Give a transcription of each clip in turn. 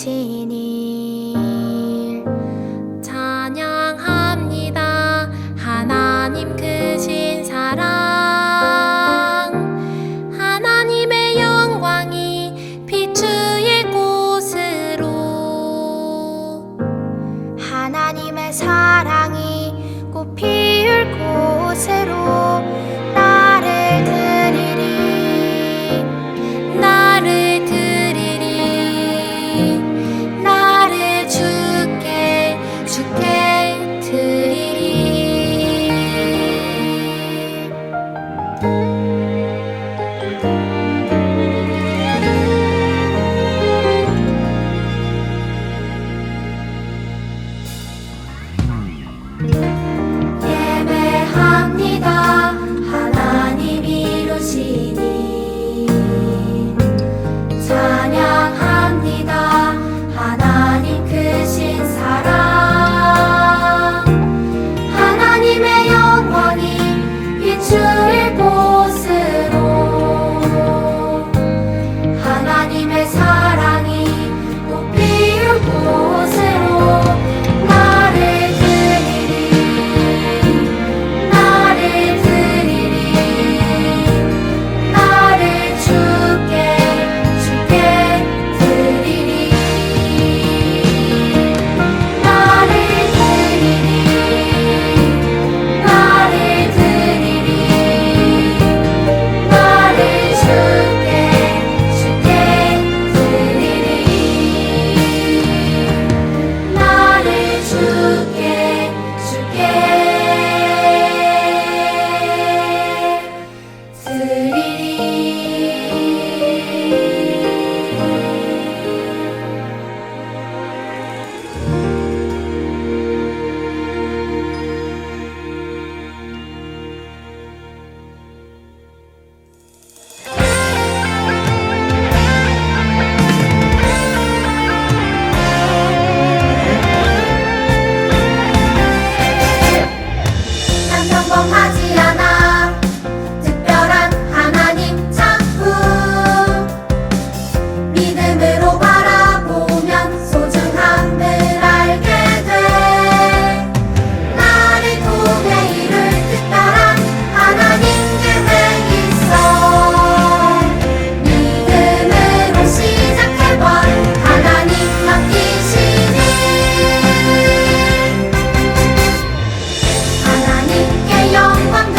이루신 일 찬양합니다. 하나님 크신 사랑, 하나님의 영광이 비추일 곳으로, 하나님의 사랑이 꽃 피울 곳으로 나를 드리리, 나를 드리리, 나를 주께 드리리. 예배합니다. 하나님 이루신 일 찬양합니다. 하나님 크신 사랑, 하나님의 영광이 비추일 곳으로, 하나님의 사랑이 꽃 피울 곳으로 나를 드리리, 나를 드리리, 나를 주께 드리리, 나를 드리리, 나를 드리리, 나를 주께 드리리, 나를 주께 난 평범하지 않아 특별한 하나님 작품, 믿음으로 바라보면 소중함을 알게 돼. 나를 통해 이룰 특별한 하나님 계획 있어. 믿음으로 시작해봐. 하나님 맡기신 일, 하나님께 영광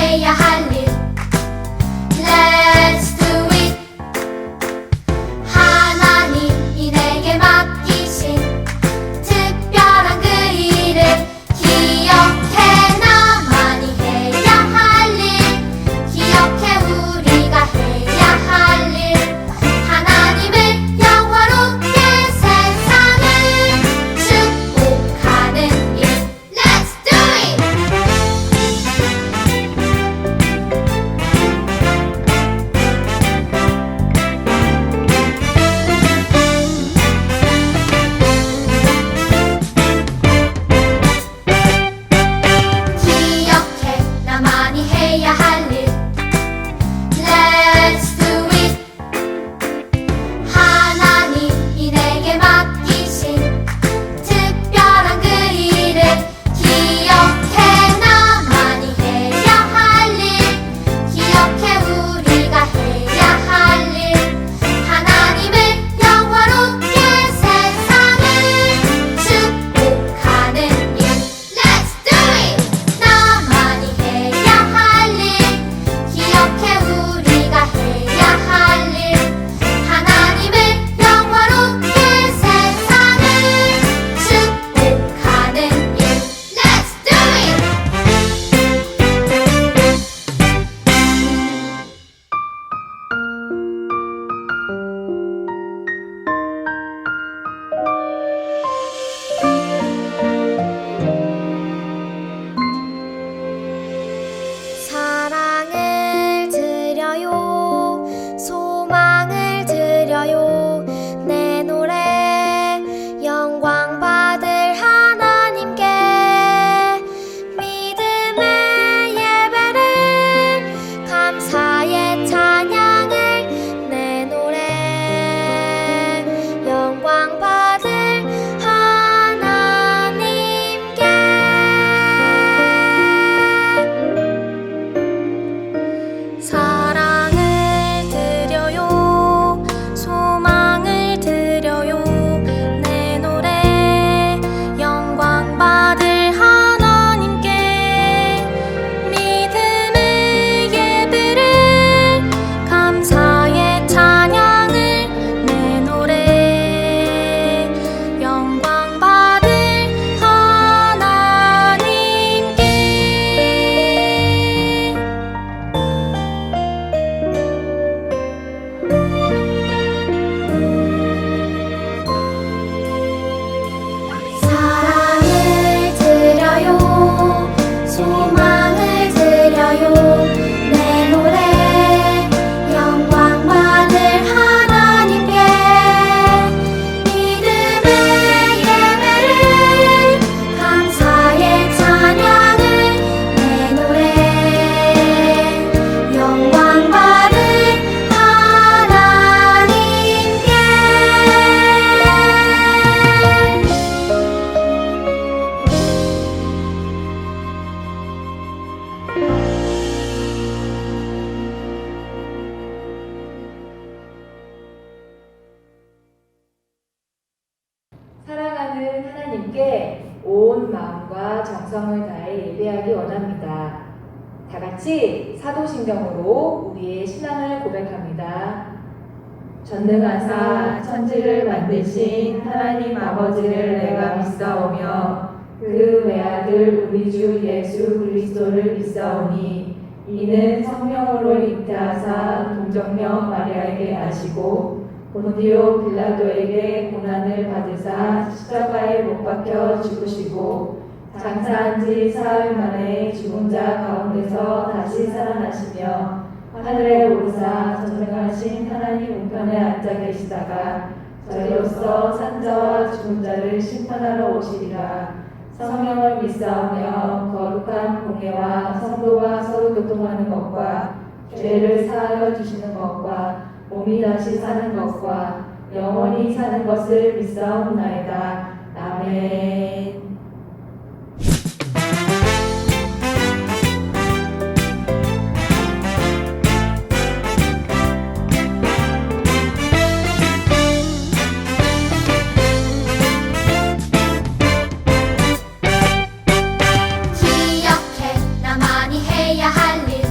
해야 할 일. Let's do it. 하나님이 내게 맡기신 특별한 그 일을 기억해. 나만이 해야 할 일. 기억해 우리가 해야 할 일. 하나님을 영화롭게 세상을 축복하는 일. Let's do it. 기억해 나만이 해야 할 일. Let's do it. 하나님이 내게 맡기신 특별한 그 일을 기억해. 나만이 해야 할 일. 기억해 우리가 해야 할 일. 하나님을 영화롭게 세상을 축복하는 일. Let's do it. 나만이 해야 할 일. 기억해 우리가 해야 할 일. 하나님을 영화롭게 세상을 축복하는 일. Let's do it. 사랑을 드려요. 소망을 드려요. 내 노래 영광 받을 하나님께 믿음의 예배를 감사의 찬양을 내 노래 영광 받을 하나님께 사랑을 드려요. 소망을 드려요. 내 노래 영광 받을 하나님께 믿음의 예배를 감사의 찬양을 내 노래 영광 받을 하나님께 사랑을 드려요. 소망을 드려요. 내 노래 영광 받을 하나님께 믿음의 예배를 감사의 찬양을 내 노래 영광 받을 하나님께 사랑하는 하나님께 온 마음과 정성을 다해 예배하기 원합니다. 다 같이 사도신경으로 우리의 신앙을 고백합니다. 전능하사 천지를 만드신 하나님 아버지를 내가 믿사오며 그 외아들 우리 주 예수 그리스도를 믿사오니 이는 성령으로 잉태하사 동정녀 마리아에게 나시고 본디오 빌라도에게 고난을 받으사 십자가에 못 박혀 죽으시고 장사한 지 사흘 만에 죽은 자 가운데서 다시 살아나시며 하늘에 오르사 전능하신 하나님 우편에 앉아 계시다가 저희로서 산자와 죽은 자를 심판하러 오시리라. 성령을 믿사오며 거룩한 공예와 성도와 서로 교통하는 것과 죄를 사하여 주시는 것과 몸이 다시 사는 것과 영원히 사는 것을 믿사옵나이다. 아멘. 기억해 나만이 해야 할 일.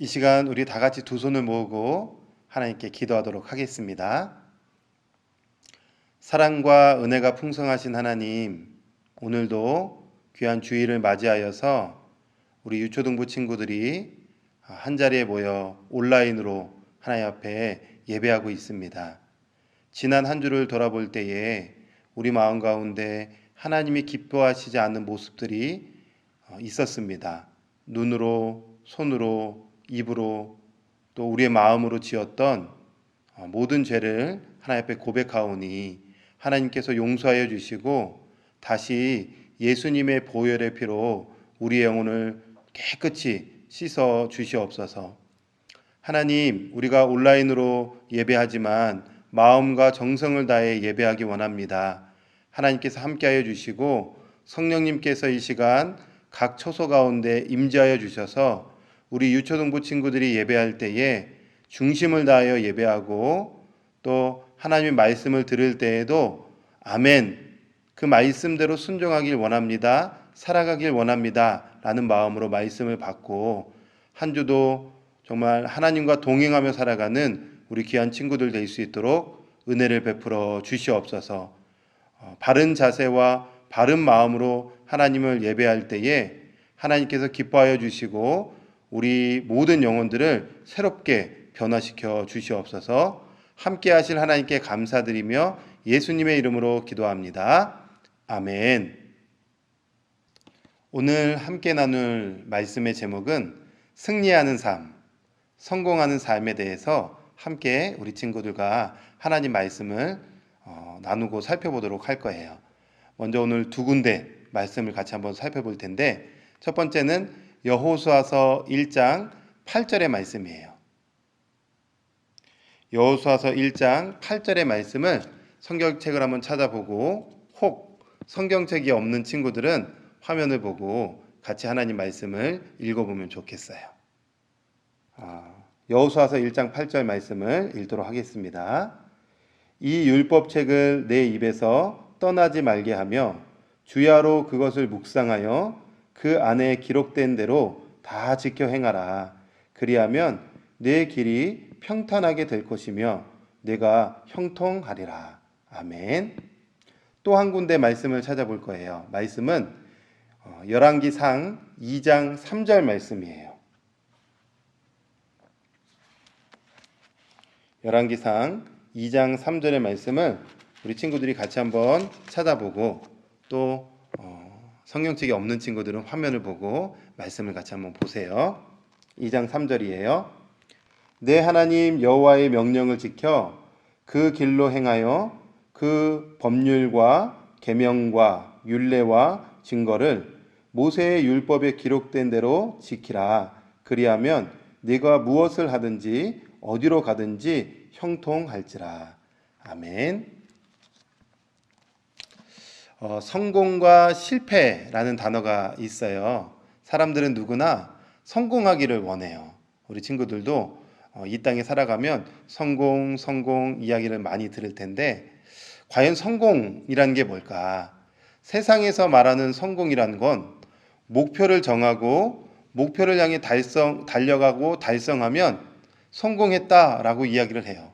이 시간 우리 다 같이 두 손을 모으고 하나님께 기도하도록 하겠습니다. 사랑과 은혜가 풍성하신 하나님, 오늘도 귀한 주일을 맞이하여서 우리 유초등부 친구들이 한자리에 모여 온라인으로 하나님 앞에 예배하고 있습니다. 지난 한 주를 돌아볼 때에 우리 마음 가운데 하나님이 기뻐하시지 않는 모습들이 있었습니다. 눈으로, 손으로, 입으로 또 우리의 마음으로 지었던 모든 죄를 하나님 앞에 고백하오니 하나님께서 용서하여 주시고 다시 예수님의 보혈의 피로 우리의 영혼을 깨끗이 씻어 주시옵소서. 하나님, 우리가 온라인으로 예배하지만 마음과 정성을 다해 예배하기 원합니다. 하나님께서 함께하여 주시고 성령님께서 이 시간 각 처소 가운데 임재하여 주셔서 우리 유초등부 친구들이 예배할 때에 중심을 다하여 예배하고 또 하나님의 말씀을 들을 때에도 아멘, 그 말씀대로 순종하길 원합니다. 살아가길 원합니다. 라는 마음으로 말씀을 받고 한 주도 정말 하나님과 동행하며 살아가는 우리 귀한 친구들 될 수 있도록 은혜를 베풀어 주시옵소서. 바른 자세와 바른 마음으로 하나님을 예배할 때에 하나님께서 기뻐하여 주시고 우리 모든 영혼들을 새롭게 변화시켜 주시옵소서. 함께 하실 하나님께 감사드리며 예수님의 이름으로 기도합니다. 아멘. 오늘 함께 나눌 말씀의 제목은 승리하는 삶, 성공하는 삶에 대해서 함께 우리 친구들과 하나님 말씀을 나누고 살펴보도록 할 거예요. 먼저 오늘 두 군데 말씀을 같이 한번 살펴볼 텐데 첫 번째는 여호수아서 1장 8절의 말씀이에요. 여호수아서 1장 8절의 말씀을 성경책을 한번 찾아보고 혹 성경책이 없는 친구들은 화면을 보고 같이 하나님 말씀을 읽어보면 좋겠어요. 여호수아서 1장 8절 말씀을 읽도록 하겠습니다. 이 율법책을 내 입에서 떠나지 말게 하며 주야로 그것을 묵상하여 그 안에 기록된 대로 다 지켜 행하라. 그리하면 내 길이 평탄하게 될 것이며 내가 형통하리라. 아멘. 또 한 군데 말씀을 찾아볼 거예요. 말씀은 열왕기상 2장 3절 말씀이에요. 열왕기상 2장 3절의 말씀을 우리 친구들이 같이 한번 찾아보고 또 성경책이 없는 친구들은 화면을 보고 말씀을 같이 한번 보세요. 2장 3절이에요. 내 하나님 여호와의 명령을 지켜 그 길로 행하여 그 법률과 계명과 율례와 증거를 모세의 율법에 기록된 대로 지키라. 그리하면 네가 무엇을 하든지 어디로 가든지 형통할지라. 아멘. 성공과 실패라는 단어가 있어요. 사람들은 누구나 성공하기를 원해요. 우리 친구들도 이 땅에 살아가면 성공 이야기를 많이 들을 텐데 과연 성공이라는 게 뭘까? 세상에서 말하는 성공이라는 건 목표를 정하고 목표를 향해 달려가고 달성하면 성공했다라고 이야기를 해요.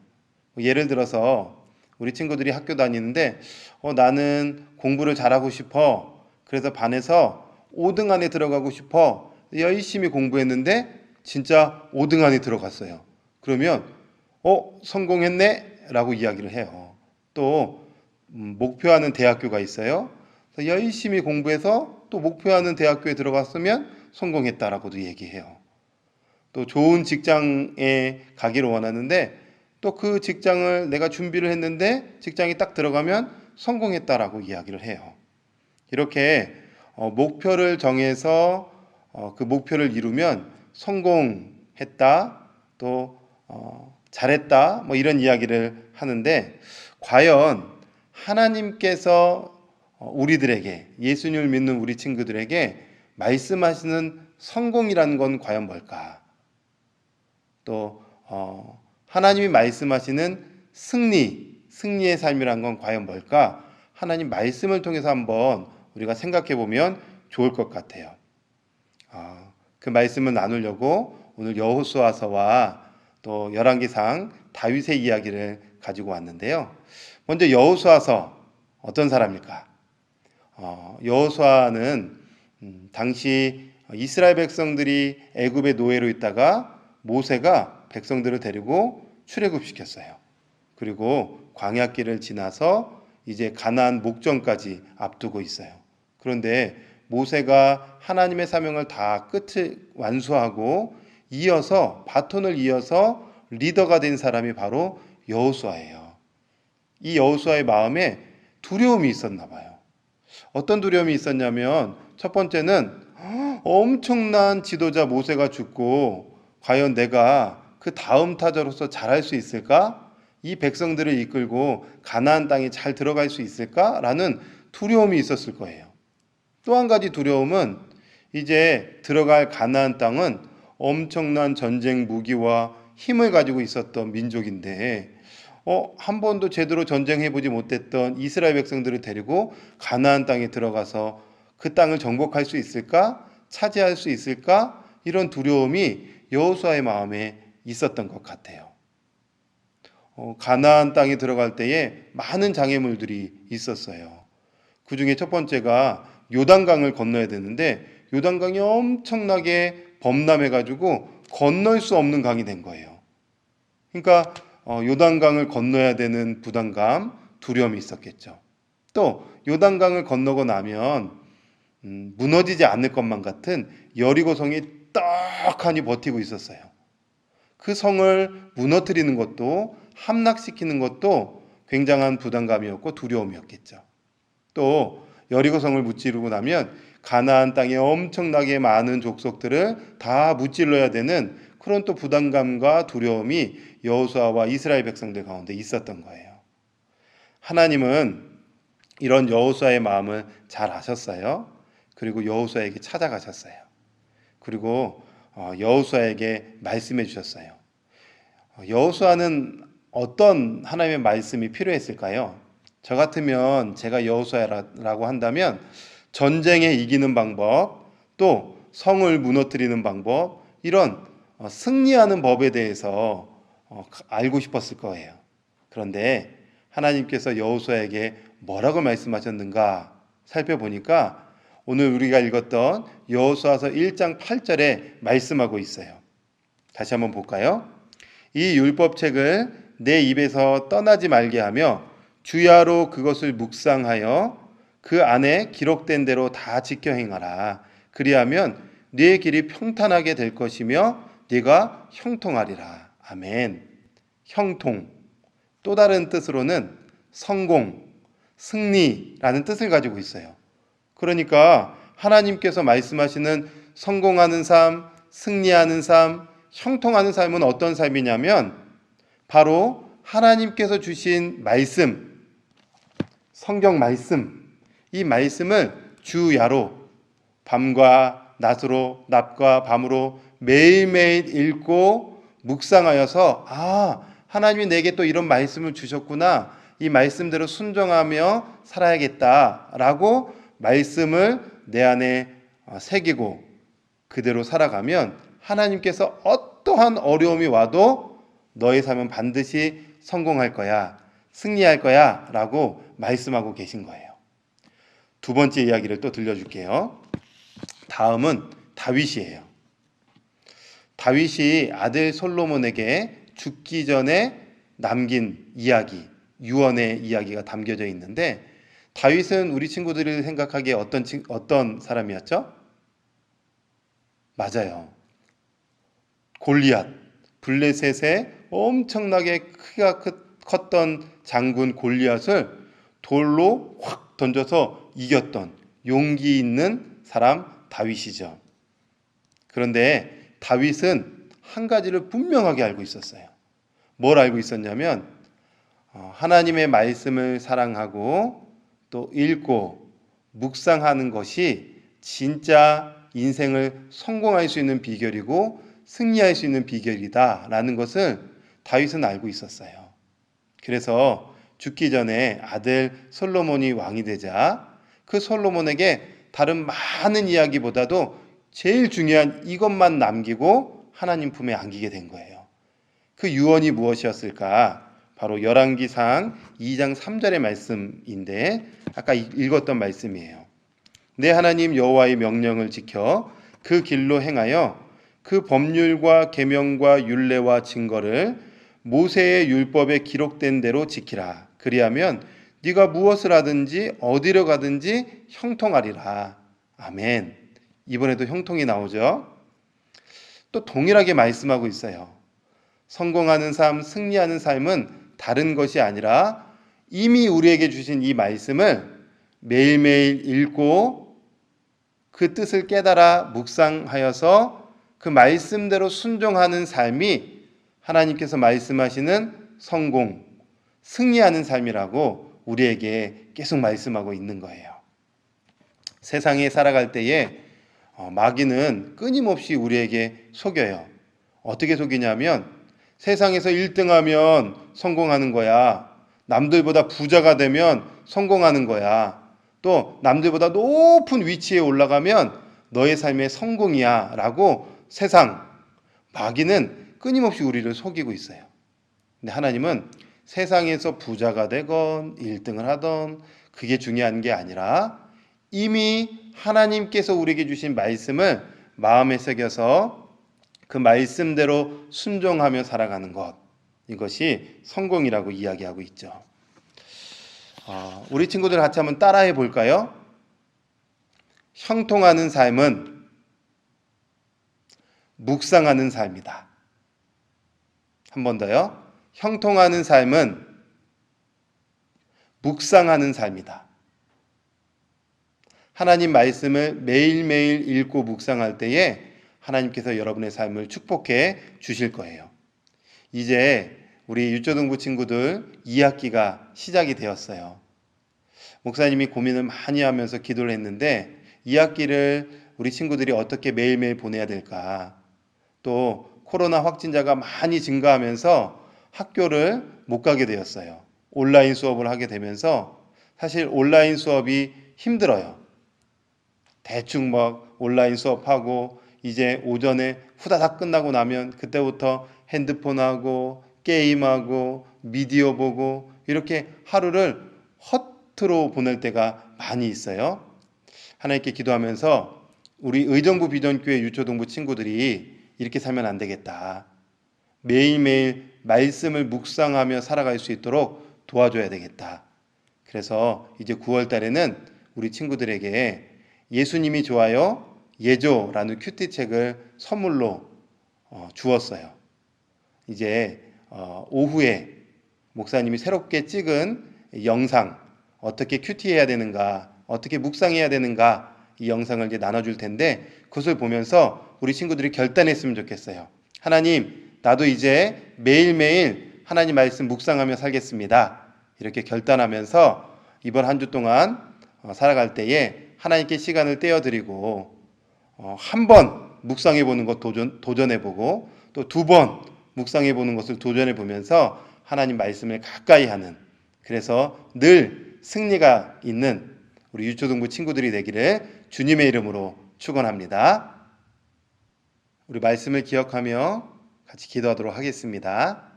예를 들어서 우리 친구들이 학교 다니는데 나는 공부를 잘하고 싶어. 그래서 반에서 5등 안에 들어가고 싶어. 열심히 공부했는데 진짜 5등 안에 들어갔어요. 그러면 성공했네? 라고 이야기를 해요. 또 목표하는 대학교가 있어요. 열심히 공부해서 또 목표하는 대학교에 들어갔으면 성공했다라고도 얘기해요. 또 좋은 직장에 가기를 원하는데 또 그 직장을 내가 준비를 했는데 직장에 딱 들어가면 성공했다라고 이야기를 해요. 이렇게 목표를 정해서 그 목표를 이루면 성공했다, 또 잘했다, 뭐 이런 이야기를 하는데 과연 하나님께서 우리들에게, 예수님을 믿는 우리 친구들에게 말씀하시는 성공이라는 건 과연 뭘까? 또 하나님이 말씀하시는 승리의 삶이란 건 과연 뭘까? 하나님 말씀을 통해서 한번 우리가 생각해 보면 좋을 것 같아요. 그 말씀을 나누려고 오늘 여호수아서와 또 열왕기상 다윗의 이야기를 가지고 왔는데요. 먼저 여호수아서 어떤 사람일까? 여호수아는 당시 이스라엘 백성들이 애굽의 노예로 있다가 모세가 백성들을 데리고 출애굽시켰어요. 그리고 광야길을 지나서 이제 가나안 목전까지 앞두고 있어요. 그런데 모세가 하나님의 사명을 다 끝을 완수하고 바톤을 이어서 리더가 된 사람이 바로 여호수아예요. 이 여호수아의 마음에 두려움이 있었나 봐요. 어떤 두려움이 있었냐면 첫 번째는 엄청난 지도자 모세가 죽고 과연 내가 그 다음 타자로서 잘할 수 있을까? 이 백성들을 이끌고 가나안 땅에 잘 들어갈 수 있을까라는 두려움이 있었을 거예요. 또 한 가지 두려움은 이제 들어갈 가나안 땅은 엄청난 전쟁 무기와 힘을 가지고 있었던 민족인데 한 번도 제대로 전쟁해보지 못했던 이스라엘 백성들을 데리고 가나안 땅에 들어가서 그 땅을 정복할 수 있을까? 차지할 수 있을까? 이런 두려움이 여호수아의 마음에 있었던 것 같아요. 가나안 땅에 들어갈 때에 많은 장애물들이 있었어요. 그 중에 첫 번째가 요단강을 건너야 되는데 요단강이 엄청나게 범람해가지고 건널 수 없는 강이 된 거예요. 그러니까 요단강을 건너야 되는 부담감, 두려움이 있었겠죠. 또 요단강을 건너고 나면 무너지지 않을 것만 같은 여리고성이 떡하니 버티고 있었어요. 그 성을 무너뜨리는 것도 함락시키는 것도 굉장한 부담감이었고 두려움이었겠죠. 또 여리고성을 무찌르고 나면 가나안 땅에 엄청나게 많은 족속들을 다 무찔러야 되는 그런 또 부담감과 두려움이 여호수아와 이스라엘 백성들 가운데 있었던 거예요. 하나님은 이런 여호수아의 마음을 잘 아셨어요. 그리고 여호수아에게 찾아가셨어요. 그리고 여호수아에게 말씀해 주셨어요. 여호수아는 어떤 하나님의 말씀이 필요했을까요? 저 같으면 제가 여호수아라고 한다면 전쟁에 이기는 방법, 또 성을 무너뜨리는 방법, 이런 승리하는 법에 대해서 알고 싶었을 거예요. 그런데 하나님께서 여호수아에게 뭐라고 말씀하셨는가 살펴보니까 오늘 우리가 읽었던 여호수아서 1장 8절에 말씀하고 있어요. 다시 한번 볼까요? 이 율법책을 내 입에서 떠나지 말게 하며 주야로 그것을 묵상하여 그 안에 기록된 대로 다 지켜 행하라. 그리하면 네 길이 평탄하게 될 것이며 네가 형통하리라. 아멘. 형통, 또 다른 뜻으로는 성공, 승리라는 뜻을 가지고 있어요. 그러니까 하나님께서 말씀하시는 성공하는 삶, 승리하는 삶, 형통하는 삶은 어떤 삶이냐면 바로 하나님께서 주신 말씀, 성경 말씀, 이 말씀을 주야로 밤과 낮으로, 낮과 밤으로 매일매일 읽고 묵상하여서 하나님이 내게 또 이런 말씀을 주셨구나, 이 말씀대로 순종하며 살아야겠다라고 말씀을 내 안에 새기고 그대로 살아가면 하나님께서 어떠한 어려움이 와도 너의 삶은 반드시 성공할 거야, 승리할 거야 라고 말씀하고 계신 거예요. 두 번째 이야기를 또 들려줄게요. 다음은 다윗이에요. 다윗이 아들 솔로몬에게 죽기 전에 남긴 이야기, 유언의 이야기가 담겨져 있는데 다윗은 우리 친구들이 생각하기에 어떤 사람이었죠? 맞아요. 골리앗, 블레셋의 엄청나게 크기가 컸던 장군 골리앗을 돌로 확 던져서 이겼던 용기 있는 사람 다윗이죠. 그런데 다윗은 한 가지를 분명하게 알고 있었어요. 뭘 알고 있었냐면 하나님의 말씀을 사랑하고 또 읽고 묵상하는 것이 진짜 인생을 성공할 수 있는 비결이고 승리할 수 있는 비결이다라는 것을 다윗은 알고 있었어요. 그래서 죽기 전에 아들 솔로몬이 왕이 되자 그 솔로몬에게 다른 많은 이야기보다도 제일 중요한 이것만 남기고 하나님 품에 안기게 된 거예요. 그 유언이 무엇이었을까? 바로 열왕기상 2장 3절의 말씀인데 아까 읽었던 말씀이에요. 내 하나님 여호와의 명령을 지켜 그 길로 행하여 그 법률과 계명과 율례와 증거를 모세의 율법에 기록된 대로 지키라. 그리하면 네가 무엇을 하든지 어디로 가든지 형통하리라. 아멘. 이번에도 형통이 나오죠. 또 동일하게 말씀하고 있어요. 성공하는 삶, 승리하는 삶은 다른 것이 아니라 이미 우리에게 주신 이 말씀을 매일매일 읽고 그 뜻을 깨달아 묵상하여서 그 말씀대로 순종하는 삶이 하나님께서 말씀하시는 성공, 승리하는 삶이라고 우리에게 계속 말씀하고 있는 거예요. 세상에 살아갈 때에 마귀는 끊임없이 우리에게 속여요. 어떻게 속이냐면 세상에서 1등하면 성공하는 거야. 남들보다 부자가 되면 성공하는 거야. 또 남들보다 높은 위치에 올라가면 너의 삶의 성공이야 라고 세상, 마귀는 끊임없이 우리를 속이고 있어요. 근데 하나님은 세상에서 부자가 되건 1등을 하던 그게 중요한 게 아니라 이미 하나님께서 우리에게 주신 말씀을 마음에 새겨서 그 말씀대로 순종하며 살아가는 것, 이것이 성공이라고 이야기하고 있죠. 우리 친구들 같이 한번 따라해 볼까요? 형통하는 삶은 묵상하는 삶이다. 한 번 더요. 형통하는 삶은 묵상하는 삶이다. 하나님 말씀을 매일매일 읽고 묵상할 때에 하나님께서 여러분의 삶을 축복해 주실 거예요. 이제 우리 유초등부 친구들 2학기가 시작이 되었어요. 목사님이 고민을 많이 하면서 기도를 했는데 2학기를 우리 친구들이 어떻게 매일매일 보내야 될까? 또 코로나 확진자가 많이 증가하면서 학교를 못 가게 되었어요. 온라인 수업을 하게 되면서 사실 온라인 수업이 힘들어요. 대충 막 온라인 수업하고 이제 오전에 후다닥 끝나고 나면 그때부터 핸드폰하고 게임하고 미디어 보고 이렇게 하루를 허투루 보낼 때가 많이 있어요. 하나님께 기도하면서 우리 의정부 비전교회 유초동부 친구들이 이렇게 살면 안 되겠다. 매일매일 말씀을 묵상하며 살아갈 수 있도록 도와줘야 되겠다. 그래서 이제 9월 달에는 우리 친구들에게 예수님이 좋아요 예조라는 큐티 책을 선물로 주었어요. 이제 오후에 목사님이 새롭게 찍은 영상, 어떻게 큐티해야 되는가, 어떻게 묵상해야 되는가, 이 영상을 이제 나눠줄 텐데 그것을 보면서 우리 친구들이 결단했으면 좋겠어요. 하나님, 나도 이제 매일매일 하나님 말씀 묵상하며 살겠습니다. 이렇게 결단하면서 이번 한 주 동안 살아갈 때에 하나님께 시간을 떼어드리고 한 번 묵상해보는 것 도전해보고 또 2번 묵상해보는 것을 도전해보면서 하나님 말씀을 가까이 하는, 그래서 늘 승리가 있는 우리 유초등부 친구들이 되기를 주님의 이름으로 축원합니다. 우리 말씀을 기억하며 같이 기도하도록 하겠습니다.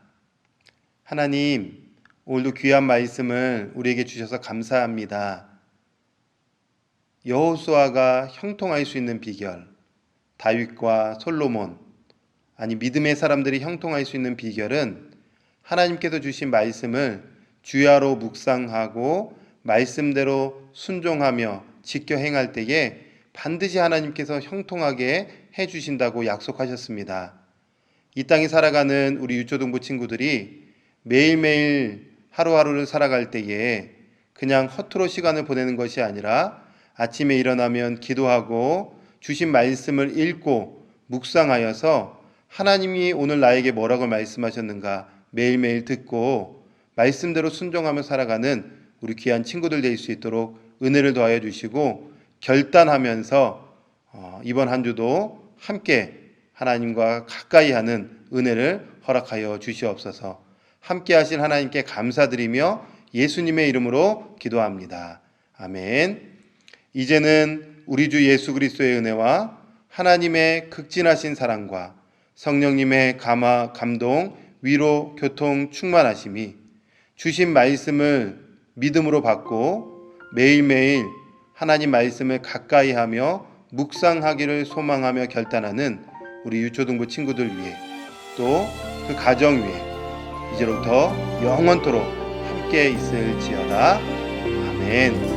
하나님, 오늘도 귀한 말씀을 우리에게 주셔서 감사합니다. 여호수아가 형통할 수 있는 비결, 다윗과 솔로몬, 아니 믿음의 사람들이 형통할 수 있는 비결은 하나님께서 주신 말씀을 주야로 묵상하고 말씀대로 순종하며 지켜 행할 때에 반드시 하나님께서 형통하게 해주신다고 약속하셨습니다. 이 땅에 살아가는 우리 유초등부 친구들이 매일매일 하루하루를 살아갈 때에 그냥 허투루 시간을 보내는 것이 아니라 아침에 일어나면 기도하고 주신 말씀을 읽고 묵상하여서 하나님이 오늘 나에게 뭐라고 말씀하셨는가 매일매일 듣고 말씀대로 순종하며 살아가는 우리 귀한 친구들 될 수 있도록 은혜를 더하여 주시고 결단하면서 이번 한 주도 함께 하나님과 가까이 하는 은혜를 허락하여 주시옵소서. 함께 하신 하나님께 감사드리며 예수님의 이름으로 기도합니다. 아멘. 이제는 우리 주 예수 그리스도의 은혜와 하나님의 극진하신 사랑과 성령님의 감화, 감동, 위로, 교통, 충만하심이 주신 말씀을 믿음으로 받고 매일매일 하나님 말씀을 가까이 하며 묵상하기를 소망하며 결단하는 우리 유초등부 친구들 위해 또 그 가정 위에 이제로부터 영원토록 함께 있을지어다. 아멘.